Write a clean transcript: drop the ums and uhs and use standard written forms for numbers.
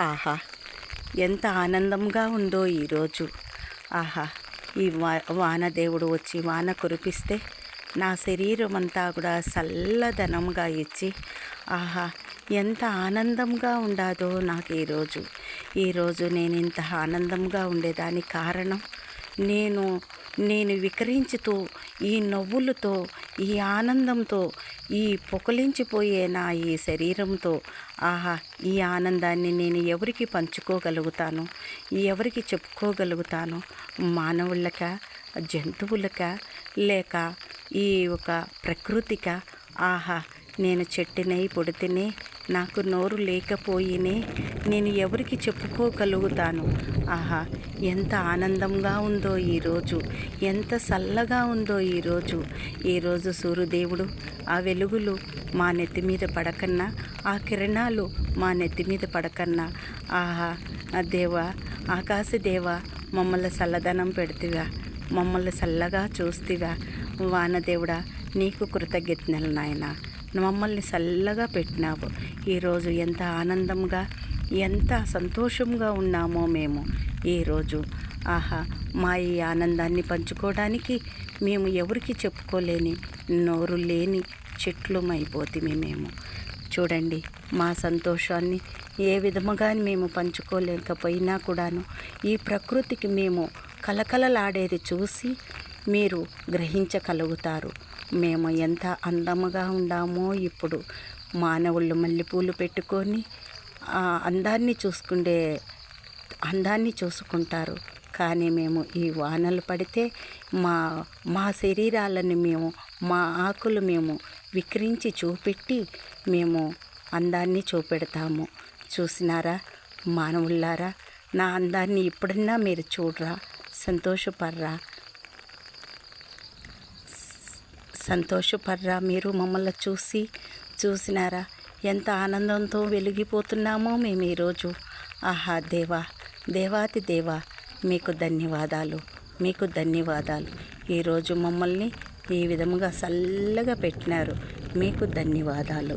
ఆహా! ఎంత ఆనందంగా ఉందో ఈరోజు. ఆహా! ఈ వానదేవుడు వచ్చి వాన కురిపిస్తే నా శరీరం అంతా కూడా చల్లదనంగా ఇచ్చి, ఆహా! ఎంత ఆనందంగా ఉండాదో నాకు ఈరోజు నేను ఇంత ఆనందంగా ఉండేదానికి కారణం నేను వికరించుతూ ఈ నవ్వులతో, ఈ ఆనందంతో, ఈ పొకలించిపోయే నా ఈ శరీరంతో, ఆహా! ఈ ఆనందాన్ని నేను ఎవరికి పంచుకోగలుగుతాను, ఎవరికి చెప్పుకోగలుగుతాను? మానవులకా, జంతువులకా, లేక ఈ ఒక ప్రకృతికా? ఆహా! నేను చెట్టునై పుడితేనే, నాకు నోరు లేకపోయినే నేను ఎవరికి చెప్పుకోగలుగుతాను? ఆహా! ఎంత ఆనందంగా ఉందో ఈరోజు, ఎంత చల్లగా ఉందో ఈరోజు సూర్యదేవుడు ఆ వెలుగులు మా నెత్తి మీద పడకన్నా, ఆ కిరణాలు మా నెత్తి మీద పడకన్నా, ఆహా! దేవా, ఆకాశదేవా, మమ్మల్ని చల్లదనం పెడితివా, మమ్మల్ని చల్లగా చూస్తివా. వానదేవుడా, నీకు కృతజ్ఞతలు నాయనా, మమ్మల్ని చల్లగా పెట్టినావు. ఈరోజు ఎంత ఆనందంగా, ఎంత సంతోషంగా ఉన్నామో మేము ఈరోజు. ఆహా! మా ఈ ఆనందాన్ని పంచుకోవడానికి మేము ఎవరికి చెప్పుకోలేని, నోరు లేని చెట్లమైపోతిమి మేము. చూడండి, మా సంతోషాన్ని ఏ విధముగా మేము పంచుకోలేకపోయినా కూడాను, ఈ ప్రకృతికి మేము కలకలలాడేది చూసి మీరు గ్రహించగలుగుతారు మేము ఎంత అందముగా ఉన్నామో. ఇప్పుడు మానవుళ్ళు మల్లెపూలు పెట్టుకొని అందాన్ని చూసుకుంటారు, కానీ మేము ఈ వానలు పడితే మా శరీరాలను మా ఆకులు వికరించి చూపెట్టి మేము అందాన్ని చూపెడతాము. చూసినారా మానవుల్లారా? నా అందాన్ని ఇప్పుడన్నా మీరు చూడరా, సంతోషపర్రా మీరు మమ్మల్ని చూసినారా? ఎంత ఆనందంతో వెలిగిపోతున్నామో మేము ఈరోజు. ఆహా! దేవాతి దేవా, మీకు ధన్యవాదాలు. ఈరోజు మమ్మల్ని ఈ విధముగా చల్లగా పెట్టినారు. మీకు ధన్యవాదాలు.